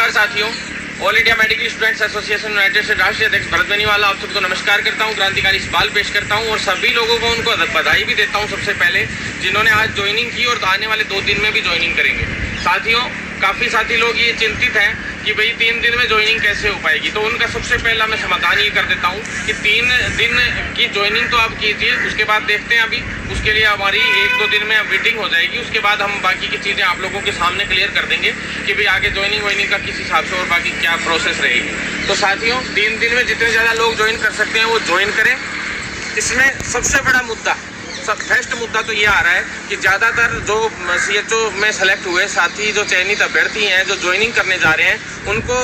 नमस्कार साथियों, all India medical students association United से राष्ट्रीय अध्यक्ष भरत बेनीवाला आप सबको नमस्कार करता हूं, क्रांतिकारी सवाल पेश करता हूं और सभी लोगों को उनको बधाई भी देता हूं सबसे पहले जिन्होंने आज ज्वाइनिंग की और आने वाले 2 दिन में भी ज्वाइनिंग करेंगे। साथियों, काफ़ी साथी लोग ये चिंतित हैं कि भाई 3 दिन में ज्वाइनिंग कैसे हो पाएगी, तो उनका सबसे पहला मैं समाधान ये कर देता हूँ कि 3 दिन की ज्वाइनिंग तो आप कीजिए, उसके बाद देखते हैं। अभी उसके लिए हमारी 1-2 दिन में मीटिंग हो जाएगी, उसके बाद हम बाकी की चीज़ें आप लोगों के सामने क्लियर कर देंगे कि भाई आगे ज्वाइनिंग का किस हिसाब से और बाकी क्या प्रोसेस रहेगी। तो साथियों, 3 दिन में जितने ज़्यादा लोग ज्वाइन कर सकते हैं वो ज्वाइन करें। इसमें सबसे बड़ा मुद्दा, फर्स्ट मुद्दा तो ये आ रहा है कि ज़्यादातर जो CHO में सेलेक्ट हुए साथी, जो चयनित अभ्यर्थी हैं जो ज्वाइनिंग करने जा रहे हैं, उनको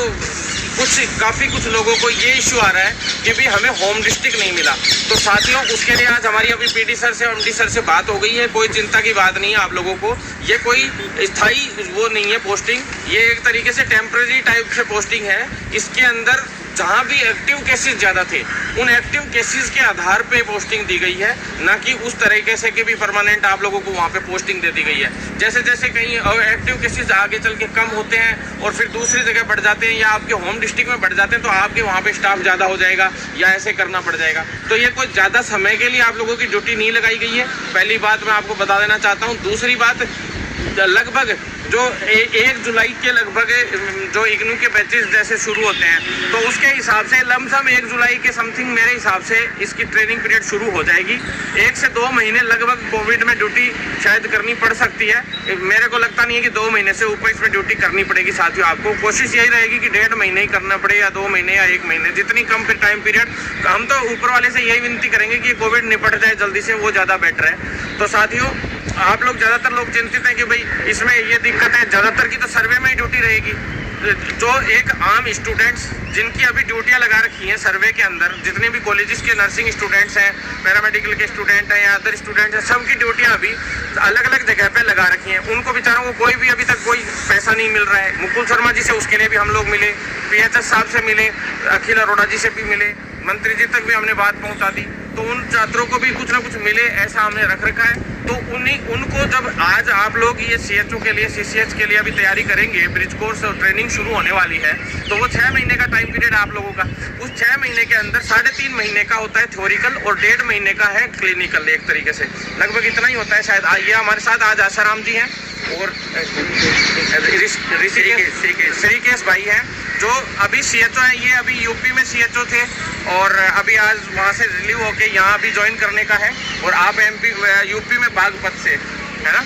काफ़ी कुछ लोगों को ये इशू आ रहा है कि भी हमें होम डिस्ट्रिक्ट नहीं मिला। तो साथियों, उसके लिए आज हमारी अभी PD सर से MD सर से बात हो गई है। कोई चिंता की बात नहीं है आप लोगों को, ये कोई स्थायी वो नहीं है पोस्टिंग, ये एक तरीके से टेम्प्रेरी टाइप से पोस्टिंग है। इसके अंदर जहाँ भी एक्टिव केसेस ज़्यादा थे उन एक्टिव केसेस के आधार पे पोस्टिंग दी गई है, ना कि उस तरीके से कि भी परमानेंट आप लोगों को वहाँ पे पोस्टिंग दे दी गई है। जैसे जैसे कहीं एक्टिव केसेस आगे चल के कम होते हैं और फिर दूसरी जगह बढ़ जाते हैं या आपके होम डिस्ट्रिक्ट में बढ़ जाते हैं, तो आपके वहाँ पे स्टाफ ज़्यादा हो जाएगा या ऐसे करना पड़ जाएगा। तो ये कोई ज़्यादा समय के लिए आप लोगों की ड्यूटी नहीं लगाई गई है, पहली बात मैं आपको बता देना चाहता हूँ। दूसरी बात, लगभग जो 1 जुलाई के लगभग जो इग्नू के बैचेस जैसे शुरू होते हैं, तो उसके हिसाब से लमसम 1 जुलाई के समथिंग मेरे हिसाब से इसकी ट्रेनिंग पीरियड शुरू हो जाएगी। 1 से 2 महीने लगभग कोविड में ड्यूटी शायद करनी पड़ सकती है। मेरे को लगता नहीं है कि 2 महीने से ऊपर इसमें ड्यूटी करनी पड़ेगी। साथियों, आपको कोशिश यही रहेगी कि 1.5 महीने ही करना पड़े या 2 महीने या 1 महीने, जितनी कम टाइम पीरियड। हम तो ऊपर वाले से यही विनती करेंगे कि कोविड निपट जाए जल्दी से, वो ज़्यादा बेटर है। तो साथियों, आप लोग ज़्यादातर लोग चिंतित हैं कि भाई इसमें ये दिक्कत है, ज़्यादातर की तो सर्वे में ही ड्यूटी रहेगी। जो एक आम स्टूडेंट्स जिनकी अभी ड्यूटियां लगा रखी हैं सर्वे के अंदर, जितने भी कॉलेजेस के नर्सिंग स्टूडेंट्स हैं, पैरामेडिकल के स्टूडेंट हैं या अदर स्टूडेंट्स हैं, सबकी ड्यूटियां अभी अलग अलग जगह पे लगा रखी हैं। उनको बेचारों को कोई भी अभी तक कोई पैसा नहीं मिल रहा है। मुकुल शर्मा जी से उसके लिए भी हम लोग मिले, PHS साहब से मिले, अखिल अरोड़ा जी से भी मिले, मंत्री जी तक भी हमने बात पहुँचा दी। तो उन छात्रों को भी कुछ ना कुछ मिले ऐसा हमने रख रखा है। तो उनको जब आज आप लोग ये CHO के लिए, CCH के लिए अभी तैयारी करेंगे, ब्रिज कोर्स और ट्रेनिंग शुरू होने वाली है, तो वो 6 महीने का टाइम पीरियड आप लोगों का, उस 6 महीने के अंदर 3.5 महीने का होता है थ्योरिकल और 1.5 महीने का है क्लिनिकल। एक तरीके से लगभग इतना ही होता है शायद। ये हमारे साथ आज आसाराम जी हैं और श्रीकेश भाई हैं जो अभी CHO हैं। ये अभी यूपी में CHO थे और अभी आज वहाँ से रिलीव होके यहाँ भी ज्वाइन करने का है। और आप यूपी में बागपत से है ना,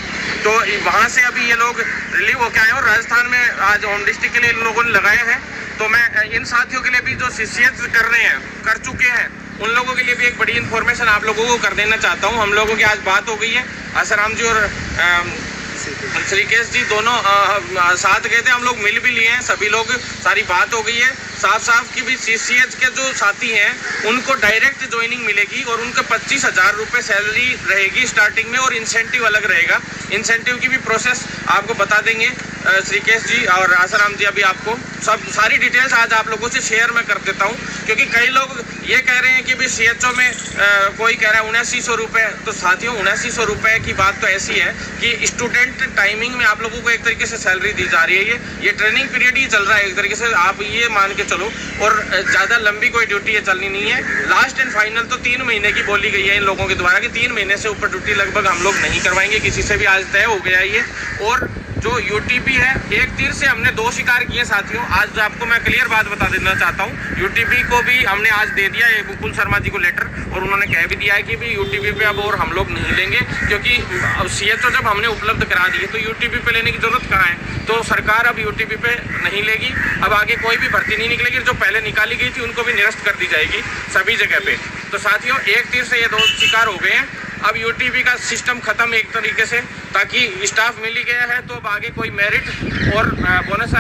तो वहाँ से अभी ये लोग रिलीव होके आए और राजस्थान में आज होम डिस्ट्रिक्ट के लिए इन लोगों ने लगाए हैं। तो मैं इन साथियों के लिए भी जो CCH कर चुके हैं उन लोगों के लिए भी एक बड़ी इन्फॉर्मेशन आप लोगों को कर देना चाहता हूँ। हम लोगों की आज बात हो गई है, आसाराम जी और श्रीकेश जी दोनों साथ गए थे, हम लोग मिल भी लिए हैं, सभी लोग, सारी बात हो गई है। साफ की भी CCH के जो साथी हैं उनको डायरेक्ट ज्वाइनिंग मिलेगी और उनका 25,000 रुपये सैलरी रहेगी स्टार्टिंग में और इंसेंटिव अलग रहेगा। इंसेंटिव की भी प्रोसेस आपको बता देंगे श्रीकेश जी और आसाराम जी। अभी आपको सारी डिटेल्स आज आप लोगों से शेयर मैं कर देता हूँ, क्योंकि कई लोग ये कह रहे हैं कि भी CHO में कोई कह रहा है 7900 रुपये। तो साथियों, 7900 रुपये की बात तो ऐसी है कि स्टूडेंट टाइमिंग में आप लोगों को एक तरीके से सैलरी दी जा रही है। ये ट्रेनिंग पीरियड ही चल रहा है एक तरीके से, आप ये मान के चलो, और ज़्यादा लंबी कोई ड्यूटी ये चलनी नहीं है। लास्ट एंड फाइनल तो 3 महीने की बोली गई है इन लोगों के द्वारा कि 3 महीने से ऊपर ड्यूटी लगभग हम लोग नहीं करवाएंगे किसी से भी, आज तय हो गया ये। और जो UTP है, एक तीर से हमने 2 शिकार किए साथियों। आज आपको मैं क्लियर बात बता देना चाहता हूँ, UTP को भी हमने आज दे दिया है मुकुल शर्मा जी को लेटर, और उन्होंने कह भी दिया है कि भी UTP पे अब और हम लोग नहीं लेंगे, क्योंकि CHO जब हमने उपलब्ध करा दिए तो UTP पे लेने की जरूरत कहाँ है। तो सरकार अब UTP पे नहीं लेगी, अब आगे कोई भी भर्ती नहीं निकलेगी। जो पहले निकाली गई थी उनको भी निरस्त कर दी जाएगी सभी जगह पे। तो साथियों, एक तीर से ये 2 शिकार हो गए हैं। अब UTP का सिस्टम खत्म एक तरीके से, ताकि स्टाफ मिल ही गया है। तो अब आगे कोई मेरिट और बोनस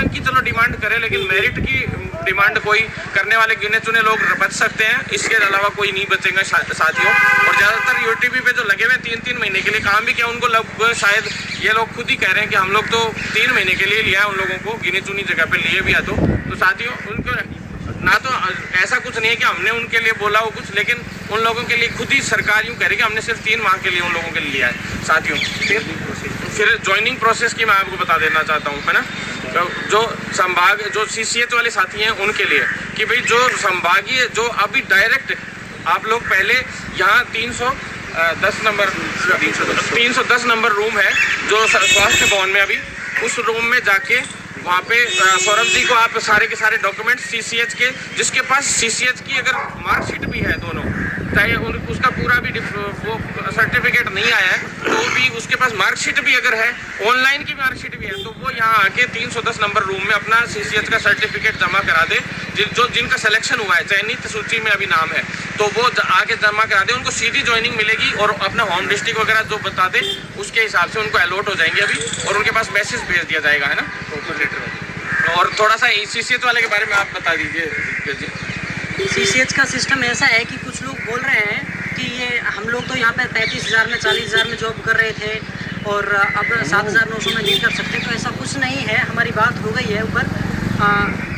की चलो डिमांड करे, लेकिन मेरिट की डिमांड कोई करने वाले गिने चुने लोग बच सकते हैं, इसके अलावा कोई नहीं बचेंगे साथियों। और ज़्यादातर UTP पे जो लगे हुए 3-3 महीने के लिए काम भी किया, उनको लगभग शायद ये लोग खुद ही कह रहे हैं कि हम लोग तो 3 महीने के लिए लिया है, उन लोगों को गिनी चुनी जगह पे लिए भी है। तो साथियों, उनको ना तो ऐसा कुछ नहीं है कि हमने उनके लिए बोला हो कुछ, लेकिन उन लोगों के लिए खुद ही सरकार यूँ कह रही है कि हमने सिर्फ 3 माह के लिए उन लोगों के लिए लिया है साथियों। फिर ज्वाइनिंग प्रोसेस की मैं आपको बता देना चाहता हूँ, है ना। जो संभाग जो CCH वाले साथी हैं उनके लिए कि भाई जो संभागीय जो अभी डायरेक्ट आप लोग पहले यहाँ 310 नंबर रूम है जो स्वास्थ्य भवन में, अभी उस रूम में जाके वहाँ पे सौरभ जी को आप सारे के सारे डॉक्यूमेंट CCH के, जिसके पास CCH की अगर मार्कशीट भी है दोनों, चाहे उसका पूरा भी वो सर्टिफिकेट नहीं आया है तो भी उसके पास मार्कशीट भी अगर है, ऑनलाइन की मार्कशीट भी है, तो वो यहाँ आके 310 नंबर रूम में अपना CCH का सर्टिफिकेट जमा करा दे। जिनका सिलेक्शन हुआ है, चयनित सूची में अभी नाम है, तो वो आके जमा करा दे, उनको सीधी ज्वाइनिंग मिलेगी और अपना होम डिस्ट्रिक्ट वगैरह जो बता दे उसके हिसाब से उनको अलॉट हो जाएंगे अभी, और उनके पास मैसेज भेज दिया जाएगा, है ना। और थोड़ा सा CCH वाले के बारे में आप बता दीजिए। CCH का सिस्टम ऐसा है कि कुछ लोग बोल रहे हैं कि ये हम लोग तो यहाँ पे 35,000 में 40,000 में जॉब कर रहे थे और अब 7,900 में नहीं कर सकते, तो ऐसा कुछ नहीं है। हमारी बात हो गई है ऊपर,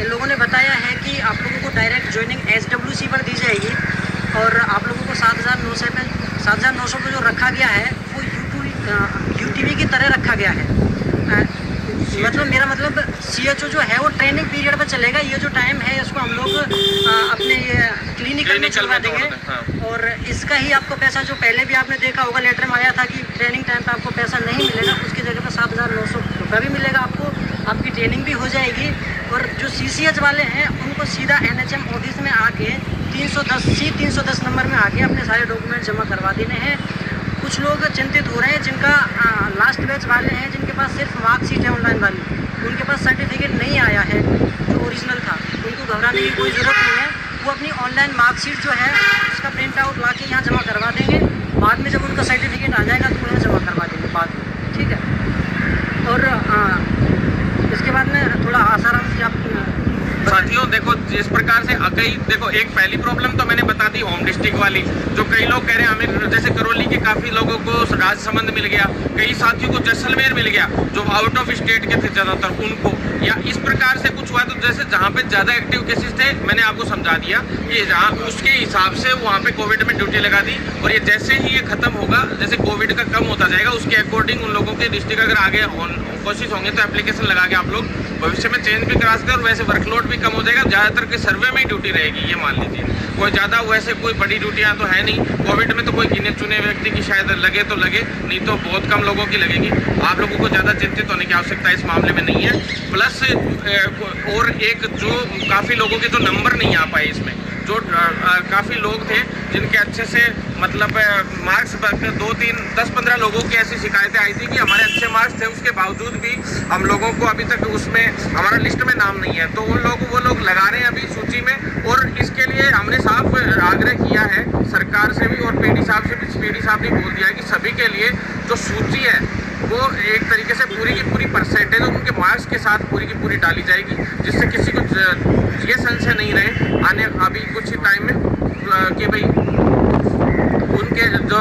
इन लोगों ने बताया है कि आप लोगों को डायरेक्ट ज्वाइनिंग SWC पर दी जाएगी और आप लोगों को 7,900 पर जो रखा गया है वो UTV की तरह रखा गया है। मतलब मेरा मतलब CHO जो है वो ट्रेनिंग पीरियड पर चलेगा। ये जो टाइम है इसको हम लोग अपने ये क्लिनिकल में चलवा देंगे। हाँ। और इसका ही आपको पैसा, जो पहले भी आपने देखा होगा लेटर में आया था कि ट्रेनिंग टाइम पे आपको पैसा नहीं मिलेगा, उसकी जगह पर 7,900 रुपये भी मिलेगा आपको, आपकी ट्रेनिंग भी हो जाएगी। और जो CCH वाले हैं उनको सीधा NHM ऑफिस में आके 310 नंबर में आके अपने सारे डॉक्यूमेंट जमा करवा देने हैं। कुछ लोग चिंतित हो रहे हैं जिनका लास्ट बैच वाले हैं, जिनके पास सिर्फ मार्कशीट है ऑनलाइन वाली, उनके पास सर्टिफिकेट नहीं आया है जो ओरिजिनल था, उनको घबराने की कोई ज़रूरत नहीं है। वो अपनी ऑनलाइन मार्कशीट जो है उसका प्रिंट आउट ला के यहाँ जमा करवा देंगे। बाद में जब उनका सर्टिफिकेट आ जाएगा तो वो यहाँ जमा करवा देंगे बाद में, ठीक है। और इसके बाद में थोड़ा आसाराम से आप साथियों देखो, जिस प्रकार से कई देखो, एक पहली प्रॉब्लम तो मैंने बता दी होम डिस्ट्रिक्ट वाली, जो कई लोग कह रहे हैं हमें, जैसे करौली के काफ़ी लोगों को राजसमंद मिल गया, कई साथियों को जैसलमेर मिल गया जो आउट ऑफ स्टेट के थे ज़्यादातर उनको, या इस प्रकार से कुछ हुआ। तो जैसे जहाँ पे ज़्यादा एक्टिव केसेस थे मैंने आपको समझा दिया कि जहाँ उसके हिसाब से वहाँ पे कोविड में ड्यूटी लगा दी, और ये जैसे ही ये खत्म होगा, जैसे कोविड का कम होता जाएगा उसके अकॉर्डिंग उन लोगों के डिस्ट्रिक्ट अगर आगे कोशिश होंगे तो एप्लीकेशन लगा के आप लोग भविष्य में चेंज भी करा सकते हैं, और वैसे वर्कलोड भी कम हो जाएगा। ज़्यादातर के सर्वे में ही ड्यूटी रहेगी, ये मान लीजिए। कोई ज़्यादा वैसे कोई बड़ी ड्यूटियाँ तो है नहीं कोविड में, तो कोई गिने चुने व्यक्ति की शायद लगे तो लगे, नहीं तो बहुत कम लोगों की लगेगी। आप लोगों को ज़्यादा चिंतित होने की आवश्यकता इस मामले में नहीं है। प्लस और एक जो काफ़ी लोगों के जो नंबर नहीं आ पाए इसमें, जो काफ़ी लोग थे जिनके अच्छे से मतलब मार्क्स 10-15 लोगों की ऐसी शिकायतें आई थी कि हमारे अच्छे मार्क्स थे, उसके बावजूद भी हम लोगों को अभी तक उसमें हमारा लिस्ट में नाम नहीं है, तो वो लोग लगा रहे हैं अभी सूची में। और इसके लिए हमने साफ आग्रह किया है सरकार से भी, और PD साहब से भी। PD साहब ने बोल दिया है कि सभी के लिए जो सूची है वो एक तरीके से पूरी की पूरी परसेंटेज उनके मार्क्स के साथ पूरी की पूरी डाली जाएगी, जिससे किसी को ये संशय नहीं रहे आने अभी कुछ ही टाइम में कि भाई उनके जो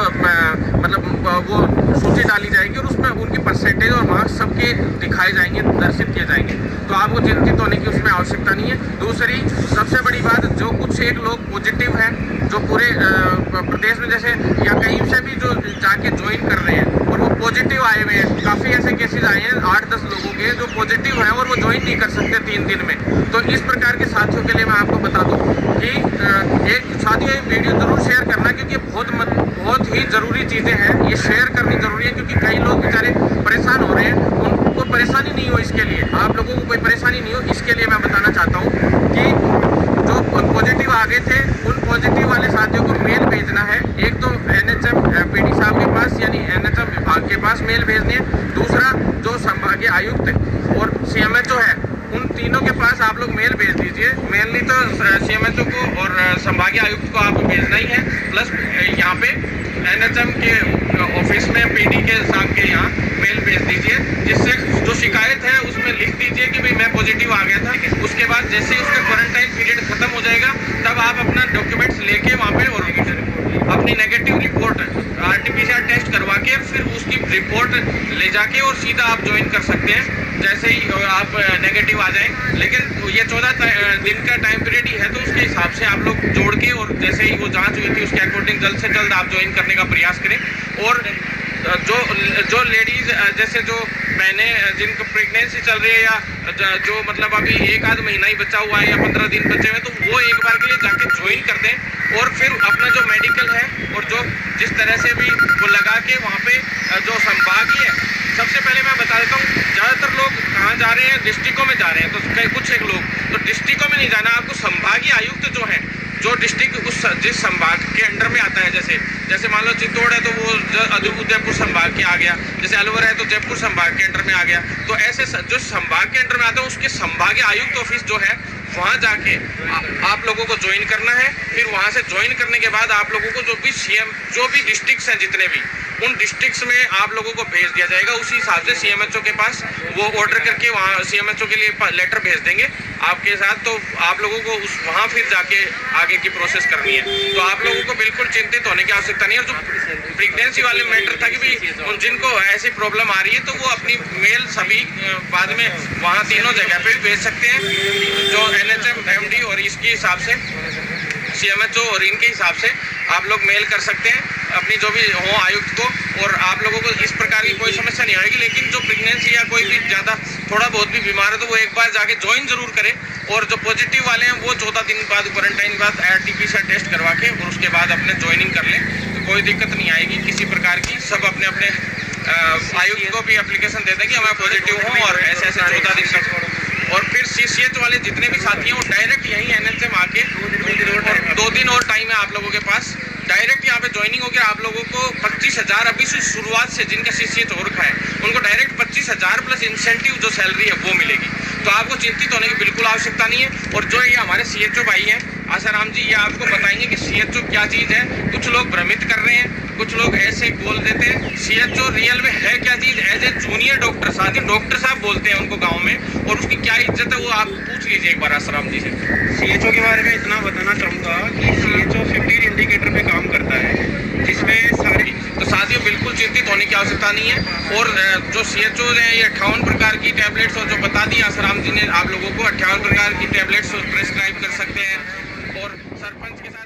मतलब वो सूची डाली जाएगी और उसमें उनकी परसेंटेज और मार्क्स सबके दिखाए जाएंगे, दर्शित किए जाएंगे। तो आपको चिंतित होने की उसमें आवश्यकता नहीं है। दूसरी सबसे बड़ी बात, जो कुछ एक लोग पॉजिटिव हैं जो पूरे प्रदेश में जैसे या कहीं से भी जो जाके ज्वाइन कर रहे हैं और वो पॉजिटिव आए हुए हैं, काफ़ी ऐसे केसेस आए हैं 8-10 लोगों के जो पॉजिटिव हैं और वो ज्वाइन नहीं कर सकते 3 दिन में। तो इस प्रकार के साथियों के लिए मैं आपको बता दूं कि एक साथियों ये वीडियो जरूर शेयर करना, क्योंकि बहुत ही ज़रूरी चीज़ें हैं, ये शेयर करनी ज़रूरी है, क्योंकि कई लोग बेचारे परेशान हो रहे हैं, उनको परेशानी नहीं हो, इसके लिए आप लोगों को कोई परेशानी नहीं हो, इसके लिए मैं बताना चाहता हूँ कि जो पॉजिटिव आ गए थे उन पॉजिटिव वाले साथियों को मेल भेजना है। एक तो NHM PD साहब के पास यानी NHM विभाग के पास मेल भेजनी है। दूसरा जो संभागीय आयुक्त और CMHO है उन तीनों के पास आप लोग मेल भेज दीजिए। मेल नहीं तो CMHO को और संभागीय आयुक्त को आप भेजना ही है। प्लस यहाँ पे NHM के ऑफिस में PD के साहब के यहाँ मेल भेज दीजिए, जिससे जो शिकायत है उसमें लिख दीजिए कि भाई मैं पॉजिटिव आ गया था। उसके बाद जैसे ही उसका क्वारंटाइन पीरियड खत्म हो जाएगा तब आप अपना डॉक्यूमेंट्स लेके वहाँ पे और अपनी नेगेटिव रिपोर्ट RT-PCR टेस्ट करवा के फिर उसकी रिपोर्ट ले जाके और सीधा आप ज्वाइन कर सकते हैं जैसे ही आप नेगेटिव आ जाएं। लेकिन ये 14 दिन का टाइम पीरियड ही है, तो उसके हिसाब से आप लोग जोड़ के और जैसे ही वो जांच हुई थी उसके अकॉर्डिंग जल्द से जल्द आप ज्वाइन करने का प्रयास करें। और जो लेडीज जैसे जो बहनें जिनको प्रेगनेंसी चल रही है या जो मतलब अभी एक आध महीना ही बचा हुआ है या 15 दिन बचे हुए, तो वो एक बार के लिए जाके ज्वाइन कर दें और फिर अपना जो मेडिकल है और जो जिस तरह से भी वो लगा के वहाँ पे जो संभागीय है। सबसे पहले मैं बता देता हूँ, ज़्यादातर लोग कहाँ जा रहे हैं, डिस्ट्रिक्टों में जा रहे हैं, तो कई कुछ एक लोग तो डिस्ट्रिक्टों में नहीं जाना, आपको संभागीय आयुक्त जो है जो डिस्ट्रिक्ट जिस संभाग के अंडर में आता है, जैसे मान लो चित्तौड़ है तो वो उदयपुर संभाग के आ गया, जैसे अलवर है तो जयपुर संभाग के अंडर में आ गया, तो ऐसे जो संभाग के अंडर में आता है उसके संभागीय आयुक्त ऑफिस जो है वहाँ जाके आप लोगों को ज्वाइन करना है। फिर वहाँ से ज्वाइन करने के बाद आप लोगों को जो भी डिस्ट्रिक्ट्स हैं जितने भी, उन डिस्ट्रिक्ट्स में आप लोगों को भेज दिया जाएगा। उसी हिसाब से CMHO के पास वो ऑर्डर करके वहाँ CMHO के लिए लेटर भेज देंगे आपके साथ, तो आप लोगों को वहाँ फिर जाके आगे की प्रोसेस करनी है। तो आप लोगों को बिल्कुल चिंतित होने की आवश्यकता नहीं है। और जो प्रेगनेंसी वाले मैटर था कि भाई जिनको ऐसी प्रॉब्लम आ रही है तो वो अपनी मेल सभी बाद में वहाँ तीनों जगह पे भी भेज सकते हैं, जो NHM MD और इसके हिसाब से CMHO और इनके हिसाब से आप लोग मेल कर सकते हैं अपनी जो भी हो आयुक्त को, और आप लोगों को इस प्रकार की कोई समस्या नहीं आएगी। लेकिन जो प्रेगनेंसी या कोई भी ज़्यादा थोड़ा बहुत भी बीमार है तो वो एक बार जाके ज्वाइन जरूर करें, और जो पॉजिटिव वाले हैं वो 14 दिन बाद क्वारंटाइन के बाद RT-PCR टेस्ट करवा के और उसके बाद अपने ज्वाइनिंग कर लें, तो कोई दिक्कत नहीं आएगी किसी प्रकार की। सब अपने अपने आयुक्त को भी एप्लीकेशन दे दें कि मैं पॉजिटिव हूँ और ऐसे 14 दिन तक। और फिर CCH वाले जितने भी साथी हैं वो डायरेक्ट यहीं NHM आके 2 दिन और टाइम है आप लोगों के पास, डायरेक्ट यहाँ पे ज्वाइनिंग होकर आप लोगों को 25,000 अभी से शुरुआत से जिनका CCH हो रखा है उनको डायरेक्ट 25,000 प्लस इंसेंटिव जो सैलरी है वो मिलेगी। तो आपको चिंतित होने की बिल्कुल आवश्यकता नहीं है। और जो ये हमारे CHO भाई हैं आसाराम जी, ये आपको बताएंगे कि CHO क्या चीज़ है। कुछ लोग भ्रमित कर रहे हैं, कुछ लोग ऐसे बोल देते हैं। CHO रियल में है क्या चीज़, एज ए जूनियर डॉक्टर साथ ही डॉक्टर साहब बोलते हैं उनको गाँव में, और उसकी क्या इज्जत है वो आप पूछ लीजिए एक बार आसाराम जी से। CHO के बारे में इतना बताना चाहूँगा कि CHO 15 इंडिकेटर पे काम करता है, जिसमें सारी तो साथियों बिल्कुल चिंतित होने की आवश्यकता नहीं है। और जो CHO हैं ये 58 प्रकार की टैबलेट्स, और जो बता दी आसाराम जी ने आप लोगों को 58 प्रकार की टैबलेट्स प्रेस्क्राइब कर सकते हैं। और सरपंच के साथ